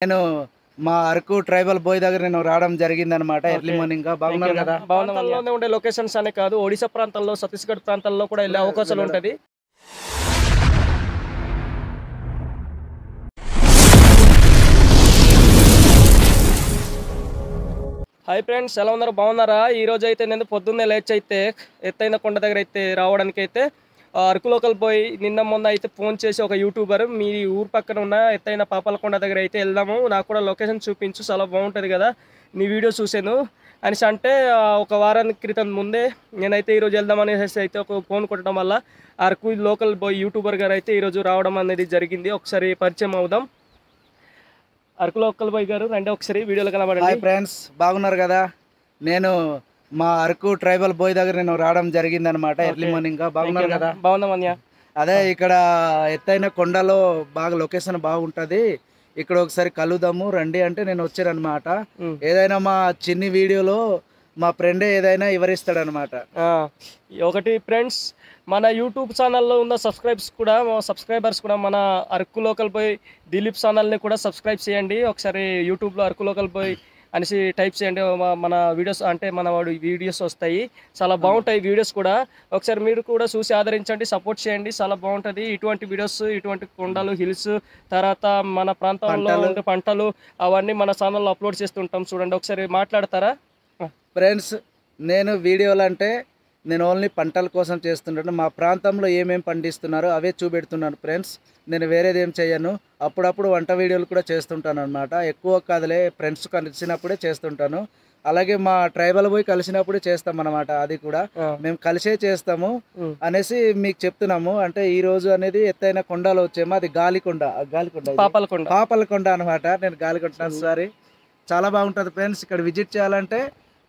నేను మా Araku tribal bye దగ్గర నేను రావడం జరిగిందనమాట. Early okay. మార్నింగ్ బాగున్నారు కదా? ప్రాంతాల్లోనే ఉండే లొకేషన్స్ అనే కాదు, ఒడిశా ప్రాంతాల్లో, ఛత్తీస్‌గఢ్ ప్రాంతాల్లో కూడా వెళ్ళే అవకాశాలు ఉంటది. హాయ్ ఫ్రెండ్స్, ఎలా ఉన్నారు? బాగున్నారా? ఈరోజు అయితే నేను పొద్దున్నే లేచి అయితే ఎత్తైన కొండ దగ్గర అయితే రావడానికి అయితే అరకు లోకల్ బాయ్ నిన్న మొన్న అయితే ఫోన్ చేసి ఒక యూట్యూబర్ మీ ఊరు పక్కన ఉన్న ఎత్తైన పాపలకొండ దగ్గర అయితే వెళ్దాము, నాకు కూడా లొకేషన్ చూపించు, చాలా బాగుంటుంది కదా, నీ వీడియో చూశాను అనేసి అంటే ఒక వారానికి క్రితం ముందే నేనైతే ఈరోజు వెళ్దాం అనేసి అయితే ఒక ఫోన్ కొట్టడం వల్ల అరకు లోకల్ బాయ్ యూట్యూబర్ గారు అయితే ఈరోజు రావడం అనేది జరిగింది. ఒకసారి పరిచయం అవుదాం. అరకు లోకల్ బాయ్ గారు రండి, ఒకసారి వీడియోలో కనబడండి. హాయ్ ఫ్రెండ్స్, బాగున్నారు కదా? నేను మా అరకు ట్రైబల్ బాయ్ దగ్గర నేను రావడం జరిగిందనమాట. ఎర్లీ మార్నింగ్ బాగున్నారు కదా? బాగున్నామన్యా. అదే ఇక్కడ ఎత్తైన కొండలో బాగా లొకేషన్ బాగుంటుంది, ఇక్కడ ఒకసారి కలుద్దాము రండి అంటే నేను వచ్చానమాట. ఏదైనా మా చిన్ని వీడియోలో మా ఫ్రెండే ఏదైనా వివరిస్తాడనమాట. ఒకటి ఫ్రెండ్స్, మన యూట్యూబ్ ఛానల్లో ఉన్న సబ్స్క్రైబర్స్ కూడా మన అరకు లోకల్ బాయ్ దిలీప్ ఛానల్ని కూడా సబ్స్క్రైబ్ చేయండి. ఒకసారి యూట్యూబ్లో అరకు లోకల్ బాయ్ అనేసి టైప్ చేయండి. మన వీడియోస్ అంటే మన వాడు వీడియోస్ వస్తాయి, చాలా బాగుంటాయి వీడియోస్ కూడా. ఒకసారి మీరు కూడా చూసి ఆదరించండి, సపోర్ట్ చేయండి, చాలా బాగుంటుంది. ఇటువంటి వీడియోస్, ఇటువంటి కొండలు, హిల్స్, తర్వాత మన ప్రాంతంలో ఉండే పంటలు అవన్నీ మన ఛానల్లో అప్లోడ్ చేస్తుంటాం. చూడండి, ఒకసారి మాట్లాడతారా? ఫ్రెండ్స్, నేను వీడియోలు అంటే నేను ఓన్లీ పంటల కోసం చేస్తుంటాను. మా ప్రాంతంలో ఏమేమి పండిస్తున్నారో అవే చూపెడుతున్నాను ఫ్రెండ్స్. నేను వేరేది ఏం చేయను. అప్పుడప్పుడు వంట వీడియోలు కూడా చేస్తుంటాను అనమాట. ఎక్కువ కాదులే, ఫ్రెండ్స్ కలిసినప్పుడే చేస్తుంటాను. అలాగే మా ట్రైబల్ బాయ్ కలిసినప్పుడే చేస్తాం అనమాట. అది కూడా మేము కలిసే చేస్తాము అనేసి మీకు చెప్తున్నాము. అంటే ఈ రోజు అనేది ఎత్తైన కొండలో వచ్చేమో, అది పాపలకొండ అనమాట. నేను గాలికొండ, సారీ. చాలా బాగుంటుంది ఫ్రెండ్స్. ఇక్కడ విజిట్ చేయాలంటే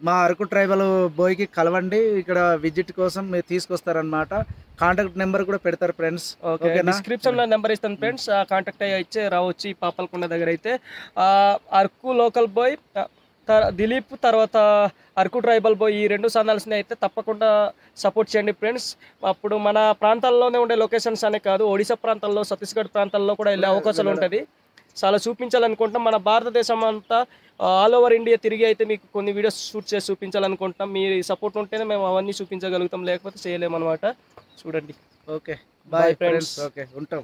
మా అరకు ట్రైబల్ బాయ్కి కలవండి. ఇక్కడ విజిట్ కోసం మీరు తీసుకొస్తారనమాట. కాంటాక్ట్ నెంబర్ కూడా పెడతారు ఫ్రెండ్స్. డిస్క్రిప్షన్లో నెంబర్ ఇస్తాను ఫ్రెండ్స్, కాంటాక్ట్ అయ్యి ఇచ్చే రావచ్చు. ఈ పాపలకొండ దగ్గర అయితే అరకు లోకల్ బాయ్ దిలీప్, తర్వాత అరకు ట్రైబల్ బాయ్, ఈ రెండు ఛానల్స్ని అయితే తప్పకుండా సపోర్ట్ చేయండి ఫ్రెండ్స్. అప్పుడు మన ప్రాంతాల్లోనే ఉండే లొకేషన్స్ అనే కాదు, ఒడిశా ప్రాంతాల్లో, ఛత్తీస్గఢ్ ప్రాంతాల్లో కూడా వెళ్ళే అవకాశాలు ఉంటుంది. చాలా చూపించాలనుకుంటాం. మన భారతదేశం అంతా ఆల్ ఓవర్ ఇండియా తిరిగి అయితే మీకు కొన్ని వీడియోస్ షూట్ చేసి చూపించాలనుకుంటాం. మీ సపోర్ట్ ఉంటేనే మేము అవన్నీ చూపించగలుగుతాం, లేకపోతే చేయలేమన్నమాట. చూడండి. Okay, bye friends. ఓకే, ఉంటాం.